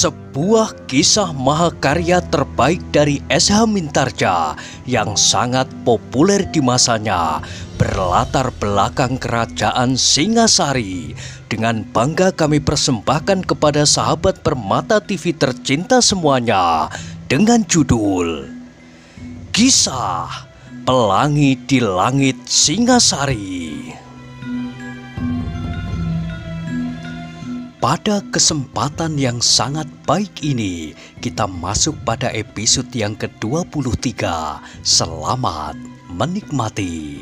Sebuah kisah mahakarya terbaik dari S.H. Mintarja yang sangat populer di masanya, berlatar belakang kerajaan Singasari. Dengan bangga kami persembahkan kepada sahabat Permata TV tercinta semuanya dengan judul Kisah Pelangi di Langit Singasari. Pada kesempatan yang sangat baik ini, kita masuk pada episode yang ke-23. Selamat menikmati.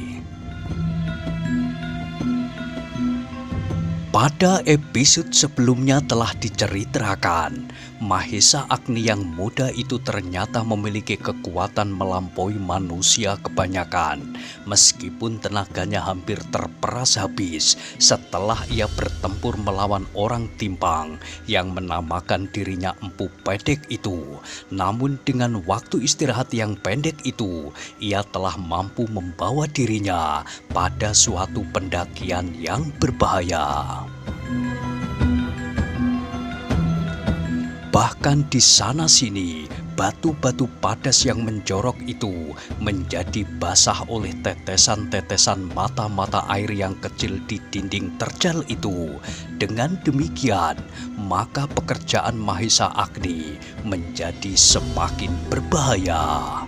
Pada episode sebelumnya telah diceritakan, Mahesa Agni yang muda itu ternyata memiliki kekuatan melampaui manusia kebanyakan. Meskipun tenaganya hampir terperas habis setelah ia bertempur melawan orang timpang yang menamakan dirinya Empu Pedek itu. Namun dengan waktu istirahat yang pendek itu, ia telah mampu membawa dirinya pada suatu pendakian yang berbahaya. Bahkan di sana-sini, batu-batu padas yang menjorok itu menjadi basah oleh tetesan-tetesan mata-mata air yang kecil di dinding terjal itu. Dengan demikian, maka pekerjaan Mahesa Agni menjadi semakin berbahaya.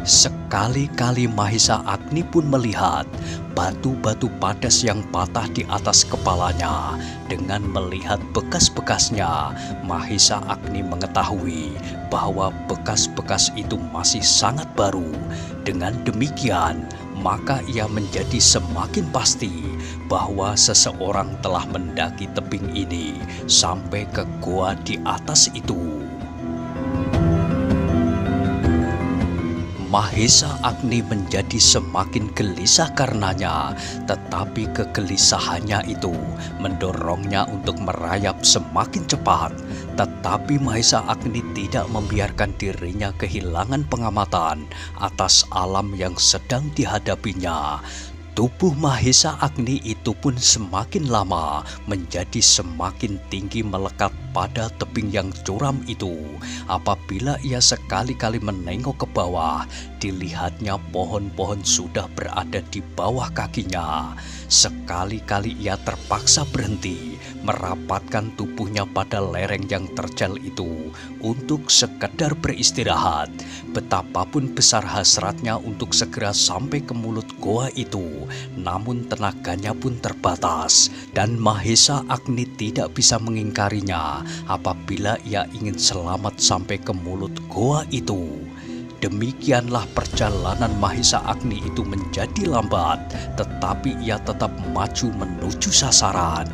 Sekali-kali Mahesa Agni pun melihat batu-batu padas yang patah di atas kepalanya. Dengan melihat bekas-bekasnya, Mahesa Agni mengetahui bahwa bekas-bekas itu masih sangat baru. Dengan demikian, maka ia menjadi semakin pasti bahwa seseorang telah mendaki tebing ini sampai ke goa di atas itu. Mahesa Agni menjadi semakin gelisah karenanya, tetapi kegelisahannya itu mendorongnya untuk merayap semakin cepat. Tetapi Mahesa Agni tidak membiarkan dirinya kehilangan pengamatan atas alam yang sedang dihadapinya. Tubuh Mahesa Agni itu pun semakin lama menjadi semakin tinggi melekat pada tebing yang curam itu. Apabila ia sekali-kali menengok ke bawah, dilihatnya pohon-pohon sudah berada di bawah kakinya. Sekali-kali ia terpaksa berhenti, merapatkan tubuhnya pada lereng yang terjal itu untuk sekedar beristirahat. Betapapun besar hasratnya untuk segera sampai ke mulut goa itu, namun tenaganya pun terbatas dan Mahesa Agni tidak bisa mengingkarinya apabila ia ingin selamat sampai ke mulut goa itu. Demikianlah perjalanan Mahesa Agni itu menjadi lambat, tetapi ia tetap maju menuju sasaran.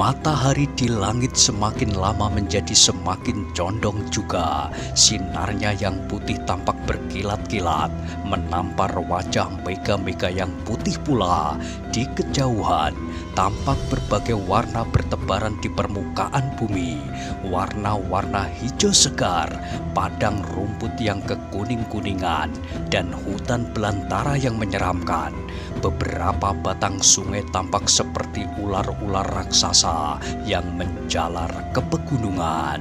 Matahari di langit semakin lama menjadi semakin condong juga. Sinarnya yang putih tampak berkilat-kilat, menampar wajah mega-mega yang putih pula. Di kejauhan, tampak berbagai warna bertebaran di permukaan bumi. Warna-warna hijau segar, padang rumput yang kekuning-kuningan, dan hutan belantara yang menyeramkan. Beberapa batang sungai tampak seperti ular-ular raksasa yang menjalar ke pegunungan.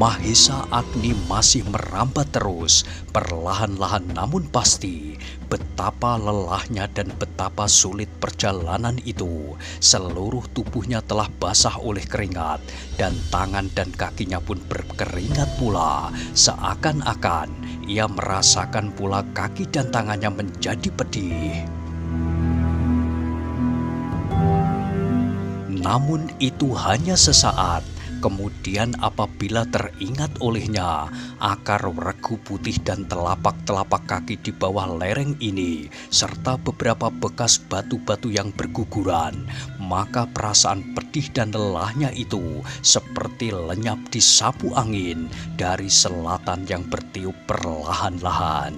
Mahesa Agni masih merambat terus, perlahan-lahan namun pasti. Betapa lelahnya dan betapa sulit perjalanan itu. Seluruh tubuhnya telah basah oleh keringat, dan tangan dan kakinya pun berkeringat pula. Seakan-akan ia merasakan pula kaki dan tangannya menjadi pedih. Namun itu hanya sesaat. Kemudian apabila teringat olehnya akar regu putih dan telapak-telapak kaki di bawah lereng ini, serta beberapa bekas batu-batu yang berguguran, maka perasaan pedih dan lelahnya itu seperti lenyap disapu angin dari selatan yang bertiup perlahan-lahan.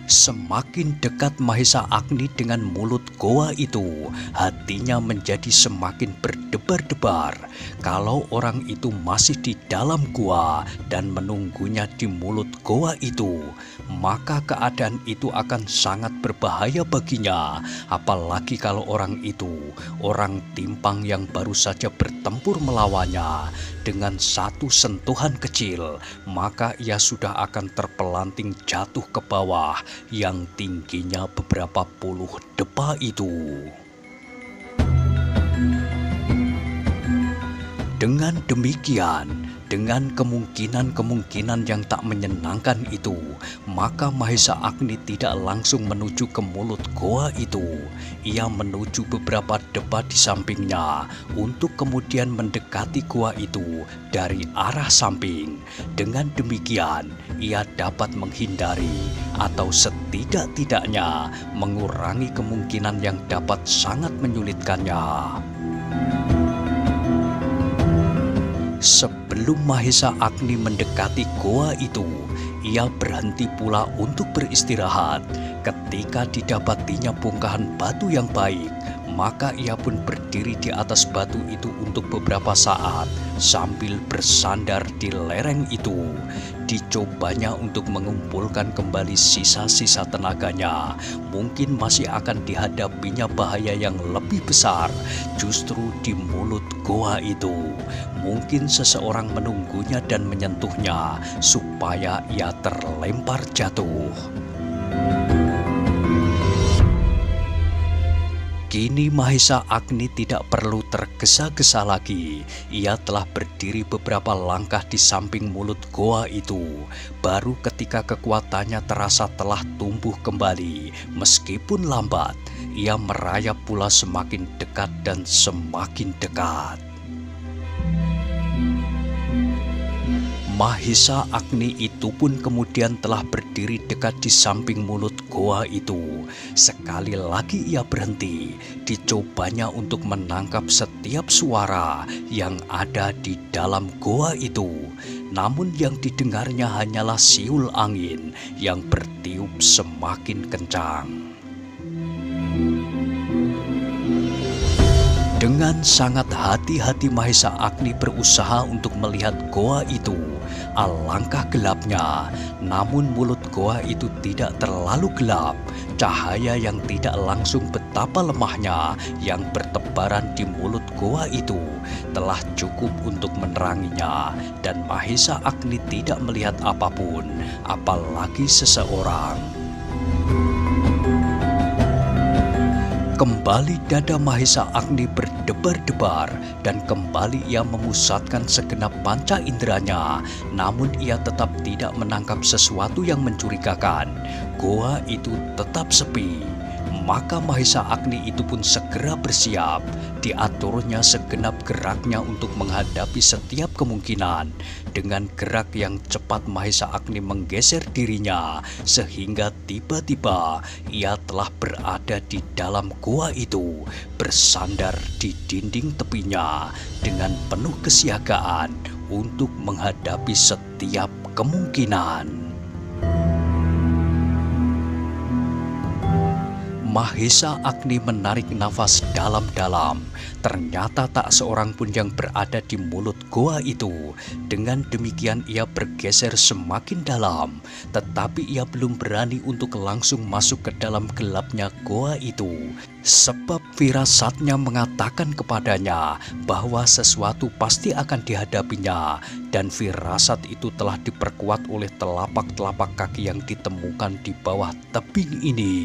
Semakin dekat Mahesa Agni dengan mulut goa itu, hatinya menjadi semakin berdebar-debar. kalau orang itu masih di dalam gua dan menunggunya di mulut goa itu, maka keadaan itu akan sangat berbahaya baginya. Apalagi kalau orang itu orang timpang yang baru saja bertempur melawannya. Dengan satu sentuhan kecil, maka ia sudah akan terpelanting jatuh ke bawah yang tingginya beberapa puluh depa itu. Dengan demikian, dengan kemungkinan-kemungkinan yang tak menyenangkan itu, maka Mahesa Agni tidak langsung menuju ke mulut goa itu. Ia menuju beberapa depa di sampingnya untuk kemudian mendekati goa itu dari arah samping. Dengan demikian, ia dapat menghindari atau setidak-tidaknya mengurangi kemungkinan yang dapat sangat menyulitkannya. Sebelum Mahesa Agni mendekati goa itu, ia berhenti pula untuk beristirahat. Ketika didapatinya bongkahan batu yang baik, maka ia pun berdiri di atas batu itu untuk beberapa saat sambil bersandar di lereng itu. Dicobanya untuk mengumpulkan kembali sisa-sisa tenaganya. Mungkin masih akan dihadapinya bahaya yang lebih besar justru di mulut goa itu. Mungkin seseorang menunggunya dan menyentuhnya supaya ia terlempar jatuh. Kini Mahesa Agni tidak perlu tergesa-gesa lagi. Ia telah berdiri beberapa langkah di samping mulut goa itu. Baru ketika kekuatannya terasa telah tumbuh kembali, meskipun lambat, ia merayap pula semakin dekat dan semakin dekat. Mahesa Agni itu pun kemudian telah berdiri dekat di samping mulut goa itu. Sekali lagi ia berhenti, dicobanya untuk menangkap setiap suara yang ada di dalam goa itu. Namun yang didengarnya hanyalah siul angin yang bertiup semakin kencang. Dengan sangat hati-hati Mahesa Agni berusaha untuk melihat goa itu. Alangkah gelapnya, namun mulut goa itu tidak terlalu gelap. Cahaya yang tidak langsung betapa lemahnya yang bertebaran di mulut goa itu telah cukup untuk meneranginya, dan Mahesa Agni tidak melihat apapun, apalagi seseorang. Kembali dada Mahesa Agni berdebar-debar dan kembali ia memusatkan segenap panca inderanya, namun ia tetap tidak menangkap sesuatu yang mencurigakan. Goa itu tetap sepi. Maka Mahesa Agni itu pun segera bersiap. Diaturnya segenap geraknya untuk menghadapi setiap kemungkinan. Dengan gerak yang cepat Mahesa Agni menggeser dirinya sehingga tiba-tiba ia telah berada di dalam goa itu, bersandar di dinding tepinya dengan penuh kesiagaan untuk menghadapi setiap kemungkinan. Mahesa Agni menarik nafas dalam-dalam. Ternyata tak seorang pun yang berada di mulut goa itu. Dengan demikian ia bergeser semakin dalam, tetapi ia belum berani untuk langsung masuk ke dalam gelapnya goa itu. Sebab firasatnya mengatakan kepadanya bahwa sesuatu pasti akan dihadapinya, dan firasat itu telah diperkuat oleh telapak-telapak kaki yang ditemukan di bawah tebing ini.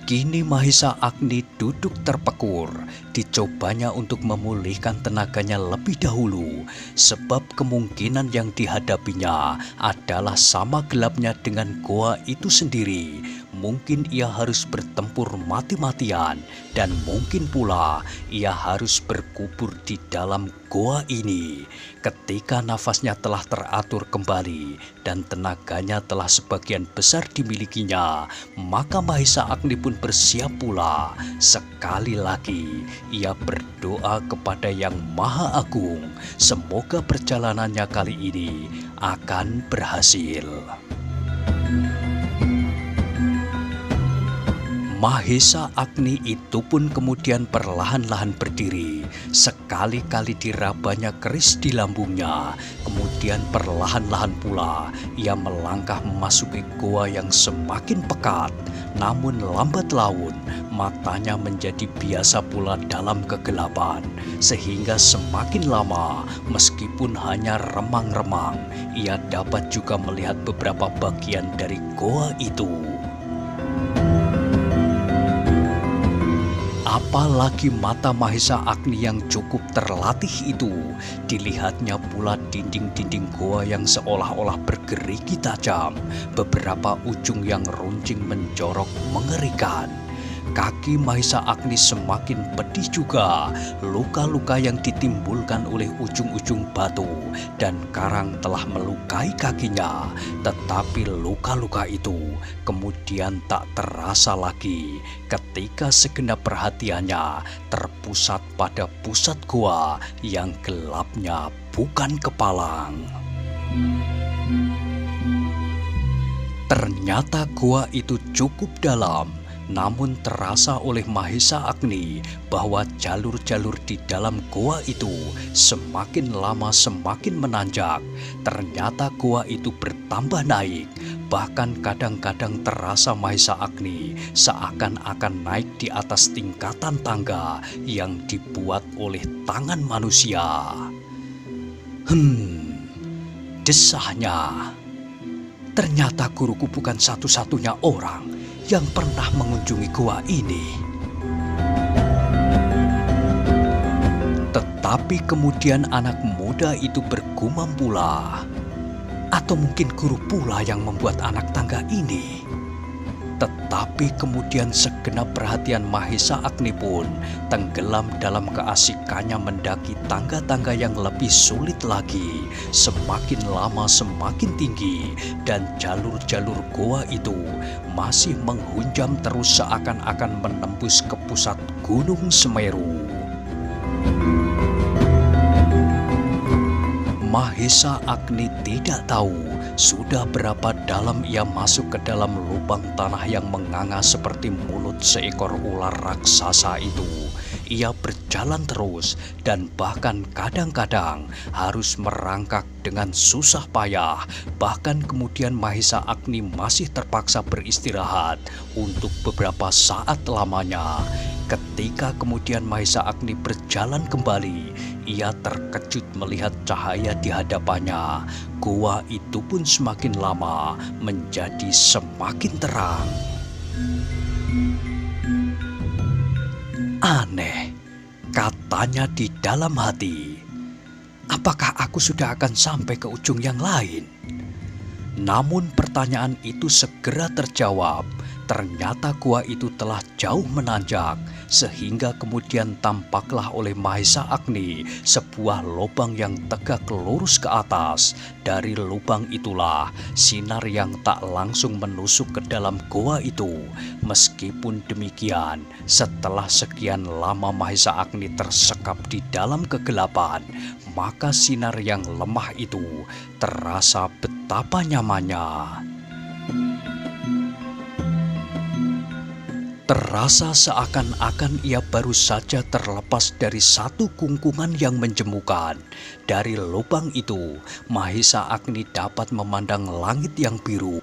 Kini Mahesa Agni duduk terpekur. Dicobanya untuk memulihkan tenaganya lebih dahulu, sebab kemungkinan yang dihadapinya adalah sama gelapnya dengan goa itu sendiri. Mungkin ia harus bertempur mati-matian, dan mungkin pula ia harus berkubur di dalam goa ini. Ketika nafasnya telah teratur kembali dan tenaganya telah sebagian besar dimilikinya, maka Mahesa Agni pun bersiap pula. Sekali lagi ia berdoa kepada Yang Maha Agung, semoga perjalanannya kali ini akan berhasil. Mahesa Agni itu pun kemudian perlahan-lahan berdiri. Sekali-kali dirabanya keris di lambungnya. Kemudian perlahan-lahan pula ia melangkah memasuki goa yang semakin pekat. Namun lambat laun matanya menjadi biasa pula dalam kegelapan. Sehingga semakin lama meskipun hanya remang-remang, ia dapat juga melihat beberapa bagian dari goa itu. Apalagi mata Mahesa Agni yang cukup terlatih itu, dilihatnya pula dinding-dinding goa yang seolah-olah bergerigi tajam, beberapa ujung yang runcing menjorok mengerikan. Kaki Mahesa Agni semakin pedih juga. Luka-luka yang ditimbulkan oleh ujung-ujung batu dan karang telah melukai kakinya. Tetapi luka-luka itu kemudian tak terasa lagi ketika segenap perhatiannya terpusat pada pusat goa yang gelapnya bukan kepalang. Ternyata goa itu cukup dalam. Namun terasa oleh Mahesa Agni bahwa jalur-jalur di dalam goa itu semakin lama semakin menanjak. Ternyata goa itu bertambah naik. Bahkan kadang-kadang terasa Mahesa Agni seakan-akan naik di atas tingkatan tangga yang dibuat oleh tangan manusia. Desahnya. Ternyata guruku bukan satu-satunya orang yang pernah mengunjungi gua ini. Tetapi kemudian anak muda itu bergumam pula. Atau mungkin guru pula yang membuat anak tangga ini. Tetapi kemudian segenap perhatian Mahesa Agni pun tenggelam dalam keasikannya mendaki tangga-tangga yang lebih sulit lagi. Semakin lama semakin tinggi dan jalur-jalur goa itu masih menghunjam terus seakan-akan menembus ke pusat Gunung Semeru. Mahesa Agni tidak tahu sudah berapa dalam ia masuk ke dalam lubang tanah yang menganga seperti mulut seekor ular raksasa itu. Ia berjalan terus dan bahkan kadang-kadang harus merangkak dengan susah payah. Bahkan kemudian Mahesa Agni masih terpaksa beristirahat untuk beberapa saat lamanya. Ketika kemudian Mahesa Agni berjalan kembali, ia terkejut melihat cahaya di hadapannya. Goa itu pun semakin lama menjadi semakin terang. Aneh, katanya di dalam hati. Apakah aku sudah akan sampai ke ujung yang lain? Namun pertanyaan itu segera terjawab. Ternyata gua itu telah jauh menanjak, sehingga kemudian tampaklah oleh Mahesa Agni sebuah lubang yang tegak lurus ke atas. Dari lubang itulah sinar yang tak langsung menusuk ke dalam gua itu. Meskipun demikian, setelah sekian lama Mahesa Agni tersekap di dalam kegelapan, maka sinar yang lemah itu terasa betapa nyamannya. Terasa seakan-akan ia baru saja terlepas dari satu kungkungan yang menjemukan. Dari lubang itu, Mahesa Agni dapat memandang langit yang biru.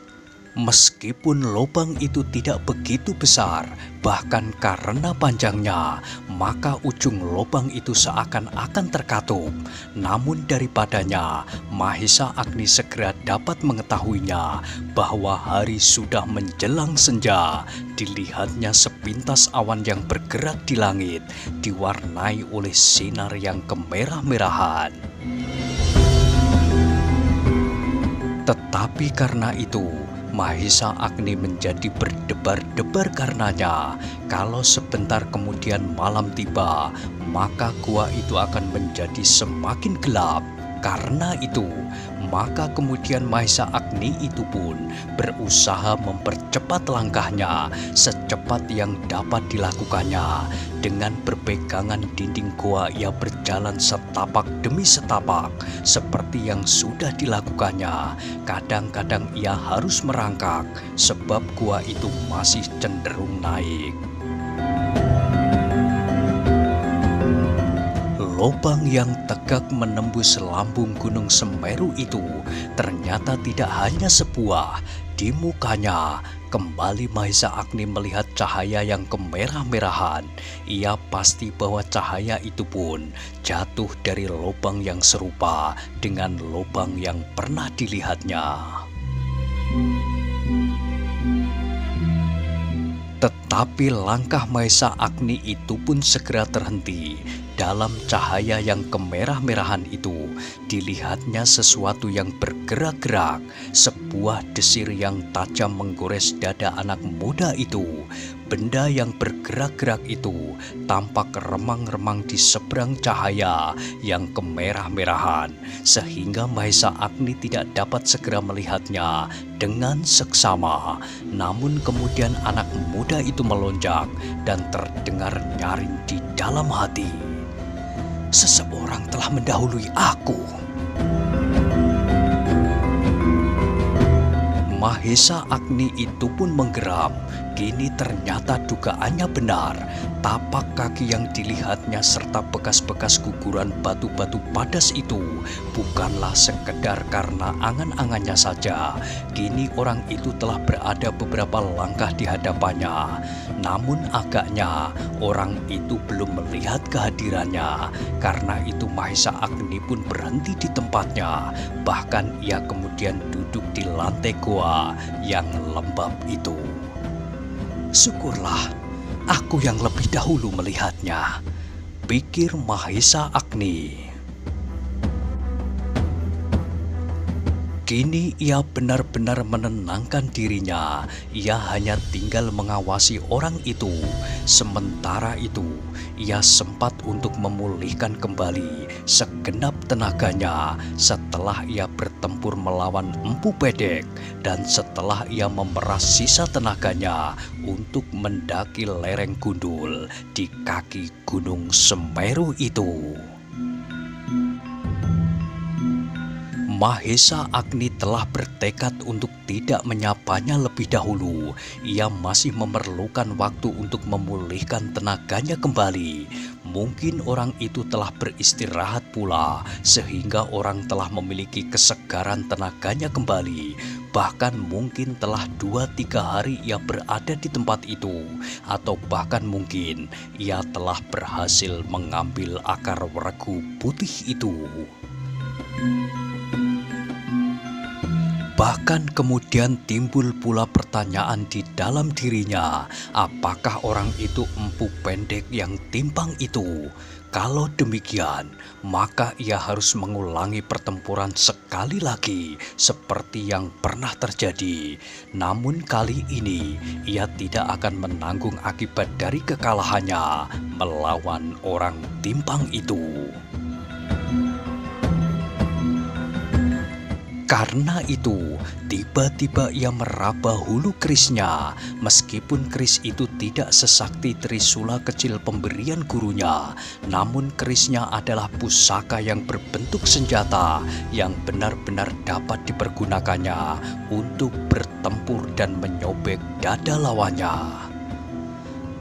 Meskipun lubang itu tidak begitu besar, bahkan karena panjangnya, maka ujung lubang itu seakan-akan terkatup. Namun daripadanya, Mahesa Agni segera dapat mengetahuinya bahwa hari sudah menjelang senja. Dilihatnya sepintas awan yang bergerak di langit, diwarnai oleh sinar yang kemerah-merahan. Tetapi karena itu, Mahesa Agni menjadi berdebar-debar karenanya. Kalau sebentar kemudian malam tiba, maka gua itu akan menjadi semakin gelap. Karena itu, maka kemudian Mahesa Agni itu pun berusaha mempercepat langkahnya secepat yang dapat dilakukannya. Dengan berpegangan dinding goa, ia berjalan setapak demi setapak seperti yang sudah dilakukannya. Kadang-kadang ia harus merangkak sebab gua itu masih cenderung naik. Lubang yang tegak menembus lambung Gunung Semeru itu ternyata tidak hanya sebuah. Di mukanya kembali Mahesa Agni melihat cahaya yang kemerah-merahan. Ia pasti bahwa cahaya itu pun jatuh dari lubang yang serupa dengan lubang yang pernah dilihatnya. Tetapi langkah Mahesa Agni itu pun segera terhenti. Dalam cahaya yang kemerah-merahan itu, dilihatnya sesuatu yang bergerak-gerak. Sebuah desir yang tajam menggores dada anak muda itu. Benda yang bergerak-gerak itu tampak remang-remang di seberang cahaya yang kemerah-merahan, sehingga Mahesa Agni tidak dapat segera melihatnya dengan seksama. Namun kemudian anak muda itu melonjak dan terdengar nyaring di dalam hati. Seseorang telah mendahului aku. Mahesa Agni itu pun menggeram. Kini ternyata dugaannya benar. Tapak kaki yang dilihatnya serta bekas-bekas guguran batu-batu padas itu bukanlah sekedar karena angan-angannya saja. Kini orang itu telah berada beberapa langkah di hadapannya. Namun agaknya orang itu belum melihat kehadirannya. Karena itu Mahesa Agni pun berhenti di tempatnya. Bahkan ia kemudian duduk di lantai goa yang lembab itu. Syukurlah, aku yang lebih dahulu melihatnya, pikir Mahesa Agni. Kini ia benar-benar menenangkan dirinya. Ia hanya tinggal mengawasi orang itu. Sementara itu, ia sempat untuk memulihkan kembali segenap tenaganya setelah ia bertempur melawan Empu Pedek dan setelah ia memeras sisa tenaganya untuk mendaki lereng gundul di kaki Gunung Semeru itu. Mahesa Agni telah bertekad untuk tidak menyapanya lebih dahulu. Ia masih memerlukan waktu untuk memulihkan tenaganya kembali. Mungkin orang itu telah beristirahat pula, sehingga orang telah memiliki kesegaran tenaganya kembali. Bahkan mungkin telah 2-3 hari ia berada di tempat itu, atau bahkan mungkin ia telah berhasil mengambil akar regu putih itu. Bahkan kemudian timbul pula pertanyaan di dalam dirinya, apakah orang itu Empu Pendek yang timpang itu? Kalau demikian, maka ia harus mengulangi pertempuran sekali lagi seperti yang pernah terjadi. Namun kali ini, ia tidak akan menanggung akibat dari kekalahannya melawan orang timpang itu. Karena itu, tiba-tiba ia meraba hulu kerisnya. Meskipun keris itu tidak sesakti trisula kecil pemberian gurunya, namun kerisnya adalah pusaka yang berbentuk senjata yang benar-benar dapat dipergunakannya untuk bertempur dan menyobek dada lawannya.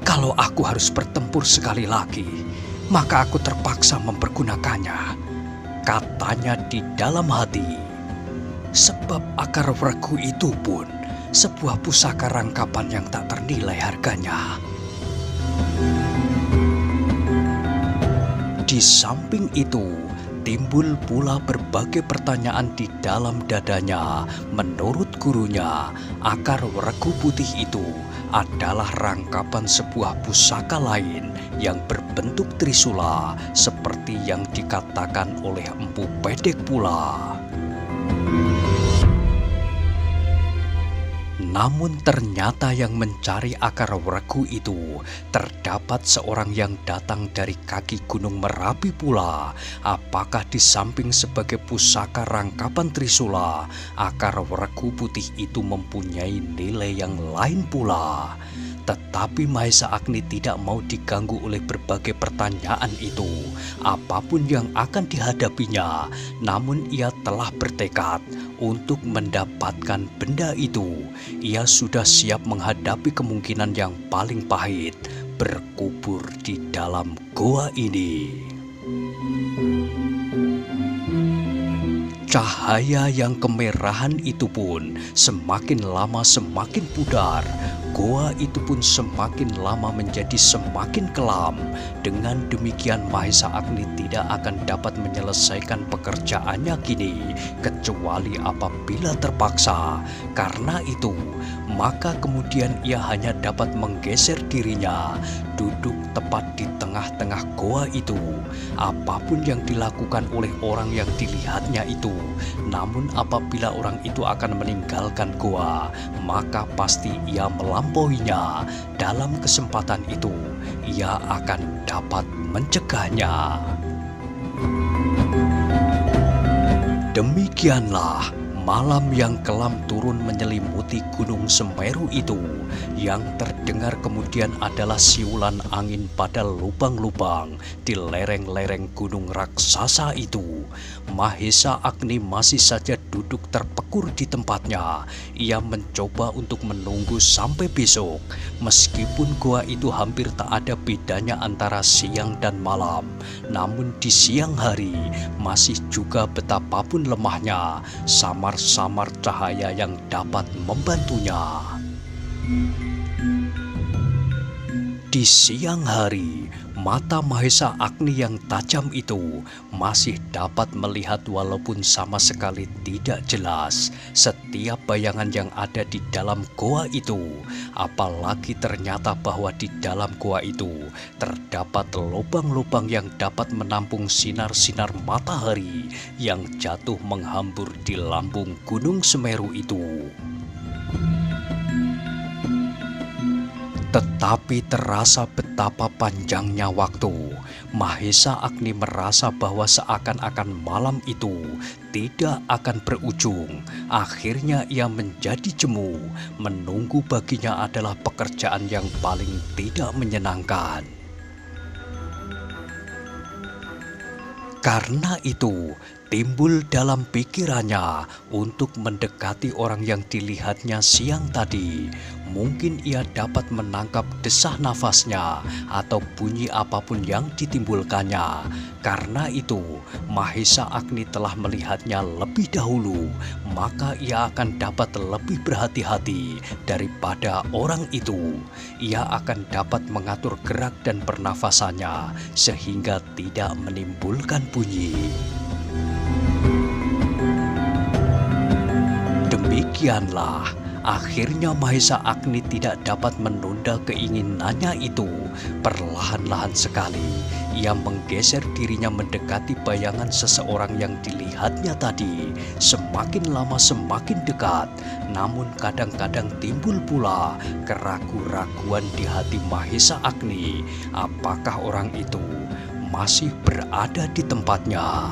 Kalau aku harus bertempur sekali lagi, maka aku terpaksa mempergunakannya, katanya di dalam hati. Sebab akar regu itu pun sebuah pusaka rangkapan yang tak ternilai harganya. Di samping itu, timbul pula berbagai pertanyaan di dalam dadanya. Menurut gurunya, akar regu putih itu adalah rangkapan sebuah pusaka lain yang berbentuk trisula seperti yang dikatakan oleh Empu Pedek pula. Namun ternyata yang mencari akar regu itu terdapat seorang yang datang dari kaki Gunung Merapi pula. Apakah di samping sebagai pusaka rangkapan Trisula, akar regu putih itu mempunyai nilai yang lain pula? Tetapi Mahesa Agni tidak mau diganggu oleh berbagai pertanyaan itu, apapun yang akan dihadapinya. Namun ia telah bertekad untuk mendapatkan benda itu. Ia sudah siap menghadapi kemungkinan yang paling pahit, berkubur di dalam goa ini. Cahaya yang kemerahan itu pun semakin lama semakin pudar. Goa itu pun semakin lama menjadi semakin kelam. Dengan demikian Mahesa Agni tidak akan dapat menyelesaikan pekerjaannya kini, kecuali apabila terpaksa. Karena itu, maka kemudian ia hanya dapat menggeser dirinya, duduk tepat di tengah-tengah goa itu. Apapun yang dilakukan oleh orang yang dilihatnya itu, namun apabila orang itu akan meninggalkan goa, maka pasti ia melampauinya. Dalam kesempatan itu, ia akan dapat mencegahnya. Demikianlah malam yang kelam turun menyelimuti Gunung Semeru itu. Yang terdengar kemudian adalah siulan angin pada lubang-lubang di lereng-lereng gunung raksasa itu. Mahesa Agni masih saja duduk terpekur di tempatnya. Ia mencoba untuk menunggu sampai besok. Meskipun goa itu hampir tak ada bedanya antara siang dan malam, namun di siang hari masih juga betapapun lemahnya samar-samar cahaya yang dapat membantunya. Di siang hari, mata Mahesa Agni yang tajam itu masih dapat melihat walaupun sama sekali tidak jelas setiap bayangan yang ada di dalam goa itu. Apalagi ternyata bahwa di dalam goa itu terdapat lubang-lubang yang dapat menampung sinar-sinar matahari yang jatuh menghambur di lambung Gunung Semeru itu. Tetapi terasa betapa panjangnya waktu. Mahesa Agni merasa bahwa seakan-akan malam itu tidak akan berujung. Akhirnya ia menjadi jemu. Menunggu baginya adalah pekerjaan yang paling tidak menyenangkan. Karena itu, timbul dalam pikirannya untuk mendekati orang yang dilihatnya siang tadi. Mungkin ia dapat menangkap desah nafasnya atau bunyi apapun yang ditimbulkannya. Karena itu, Mahesa Agni telah melihatnya lebih dahulu, maka ia akan dapat lebih berhati-hati daripada orang itu. Ia akan dapat mengatur gerak dan pernafasannya sehingga tidak menimbulkan bunyi. Demikianlah, akhirnya Mahesa Agni tidak dapat menunda keinginannya itu. Perlahan-lahan sekali, ia menggeser dirinya mendekati bayangan seseorang yang dilihatnya tadi. Semakin lama semakin dekat, namun kadang-kadang timbul pula keraguan-raguan di hati Mahesa Agni. Apakah orang itu masih berada di tempatnya?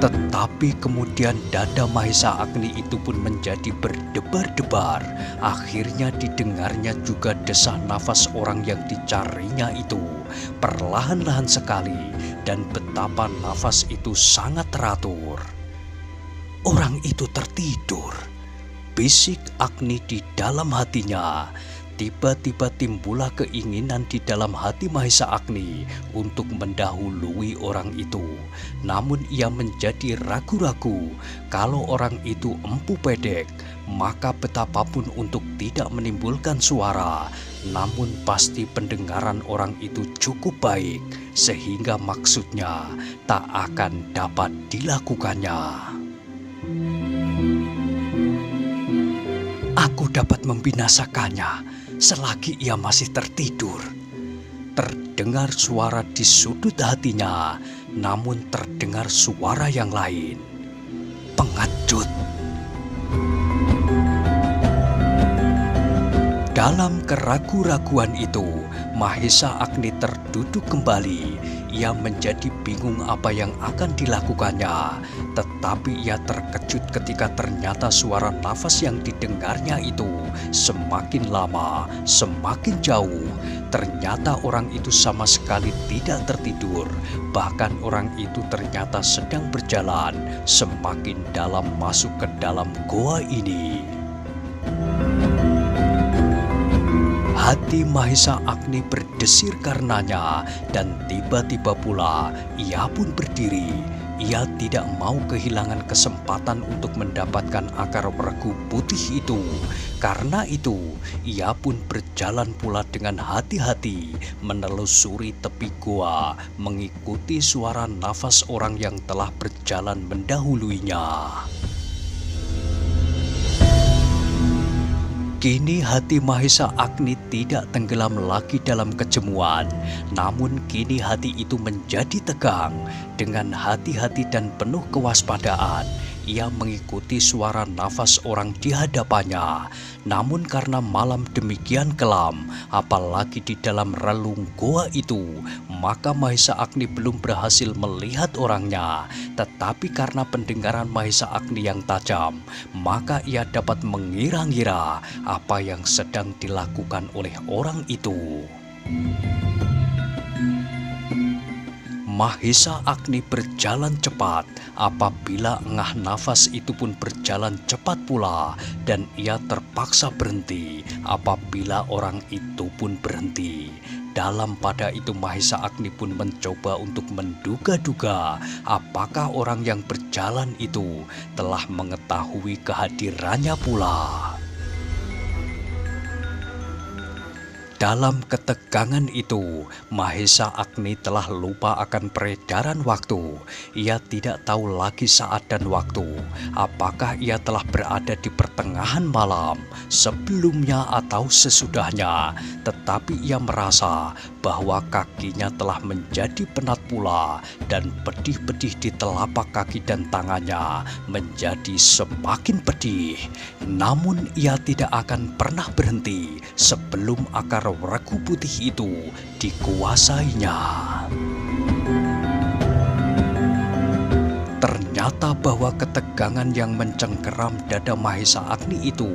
Tetapi kemudian dada Mahesa Agni itu pun menjadi berdebar-debar. Akhirnya didengarnya juga desah nafas orang yang dicarinya itu. Perlahan-lahan sekali, dan betapa nafas itu sangat teratur. Orang itu tertidur, bisik Agni di dalam hatinya. Tiba-tiba timbullah keinginan di dalam hati Mahesa Agni untuk mendahului orang itu. Namun ia menjadi ragu-ragu. Kalau orang itu empu pedek, maka betapapun untuk tidak menimbulkan suara, namun pasti pendengaran orang itu cukup baik, sehingga maksudnya tak akan dapat dilakukannya. Aku dapat membinasakannya selagi ia masih tertidur. Terdengar suara di sudut hatinya, namun terdengar suara yang lain. pengecut. Dalam keraguan-raguan itu, Mahesa Agni terduduk kembali. Ia menjadi bingung apa yang akan dilakukannya. Tetapi ia terkejut ketika ternyata suara nafas yang didengarnya itu semakin lama, semakin jauh. Ternyata orang itu sama sekali tidak tertidur. Bahkan orang itu ternyata sedang berjalan semakin dalam masuk ke dalam goa ini. Hati Mahesa Agni berdesir karenanya, dan tiba-tiba pula ia pun berdiri. Ia tidak mau kehilangan kesempatan untuk mendapatkan akar regu putih itu. Karena itu, ia pun berjalan pula dengan hati-hati menelusuri tepi goa, mengikuti suara nafas orang yang telah berjalan mendahuluinya. Kini hati Mahesa Agni tidak tenggelam lagi dalam kejemuan, namun kini hati itu menjadi tegang. Dengan hati-hati dan penuh kewaspadaan, ia mengikuti suara nafas orang di hadapannya. Namun karena malam demikian kelam, apalagi di dalam relung goa itu, maka Mahesa Agni belum berhasil melihat orangnya. Tetapi karena pendengaran Mahesa Agni yang tajam, maka ia dapat mengira-ngira apa yang sedang dilakukan oleh orang itu. Mahesa Agni berjalan cepat, apabila engah nafas itu pun berjalan cepat pula, dan ia terpaksa berhenti apabila orang itu pun berhenti. Dalam pada itu Mahesa Agni pun mencoba untuk menduga-duga apakah orang yang berjalan itu telah mengetahui kehadirannya pula. Dalam ketegangan itu, Mahesa Agni telah lupa akan peredaran waktu. Ia tidak tahu lagi saat dan waktu. Apakah ia telah berada di pertengahan malam, sebelumnya atau sesudahnya. Tetapi ia merasa bahwa kakinya telah menjadi penat pula, dan pedih-pedih di telapak kaki dan tangannya menjadi semakin pedih. Namun ia tidak akan pernah berhenti sebelum akar regu putih itu dikuasainya. Ternyata bahwa ketegangan yang mencengkeram dada Mahesa Agni itu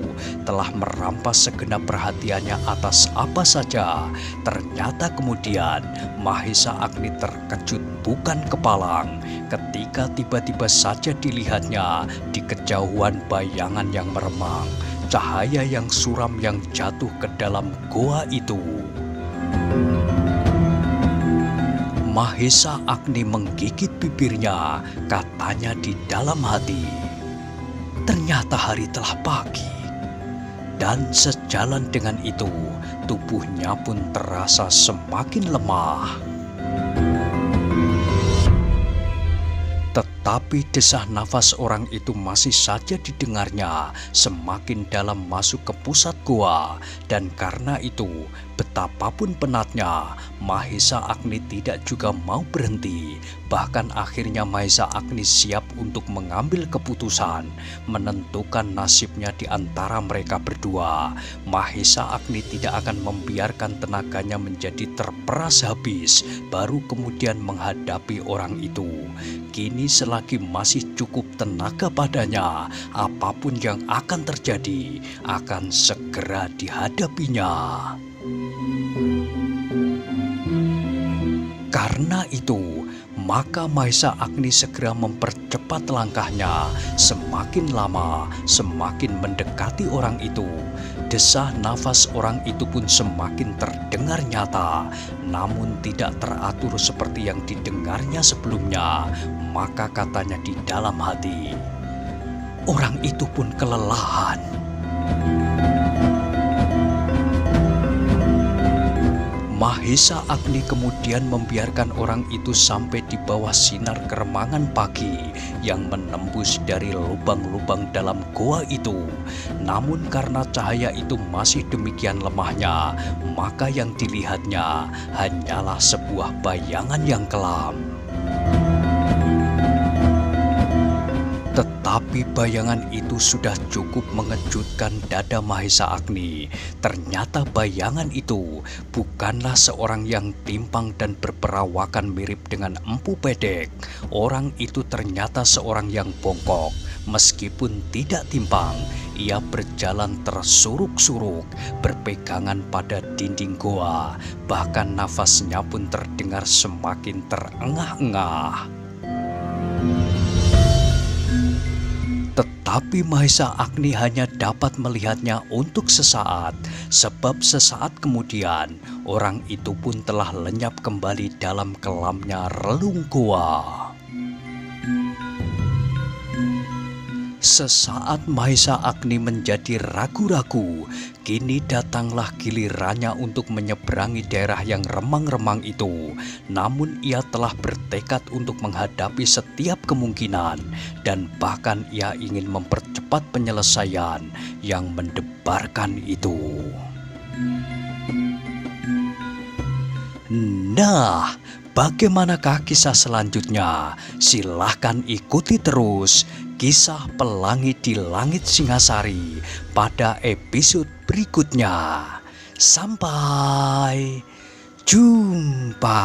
telah merampas segenap perhatiannya atas apa saja. Ternyata kemudian Mahesa Agni terkejut bukan kepalang ketika tiba-tiba saja dilihatnya di kejauhan bayangan yang meremang, cahaya yang suram yang jatuh ke dalam goa itu. Mahesa Agni menggigit bibirnya, katanya di dalam hati, ternyata hari telah pagi. Dan sejalan dengan itu, tubuhnya pun terasa semakin lemah. Tetapi desah nafas orang itu masih saja didengarnya semakin dalam masuk ke pusat goa. Dan karena itu, betapapun penatnya, Mahesa Agni tidak juga mau berhenti. Bahkan akhirnya Mahesa Agni siap untuk mengambil keputusan, menentukan nasibnya di antara mereka berdua. Mahesa Agni tidak akan membiarkan tenaganya menjadi terperas habis, baru kemudian menghadapi orang itu. Kini selagi masih cukup tenaga padanya, apapun yang akan terjadi akan segera dihadapinya. Karena itu, maka Mahesa Agni segera mempercepat langkahnya. Semakin lama, semakin mendekati orang itu. Desah nafas orang itu pun semakin terdengar nyata, namun tidak teratur seperti yang didengarnya sebelumnya. Maka katanya di dalam hati, orang itu pun kelelahan. Mahesa Agni kemudian membiarkan orang itu sampai di bawah sinar keremangan pagi yang menembus dari lubang-lubang dalam goa itu. Namun karena cahaya itu masih demikian lemahnya, maka yang dilihatnya hanyalah sebuah bayangan yang kelam. Tetapi bayangan itu sudah cukup mengejutkan dada Mahesa Agni. Ternyata bayangan itu bukanlah seorang yang timpang dan berperawakan mirip dengan Empu Bedek. Orang itu ternyata seorang yang bongkok. Meskipun tidak timpang, ia berjalan tersuruk-suruk, berpegangan pada dinding goa. Bahkan nafasnya pun terdengar semakin terengah-engah. Tetapi Mahesa Agni hanya dapat melihatnya untuk sesaat, sebab sesaat kemudian orang itu pun telah lenyap kembali dalam kelamnya relung goa. Sesaat Mahesa Agni menjadi ragu-ragu, kini datanglah gilirannya untuk menyeberangi daerah yang remang-remang itu. Namun ia telah bertekad untuk menghadapi setiap kemungkinan dan bahkan ia ingin mempercepat penyelesaian yang mendebarkan itu. Nah, bagaimanakah kisah selanjutnya? Silahkan ikuti terus Kisah Pelangi di Langit Singasari pada episode berikutnya. Sampai jumpa.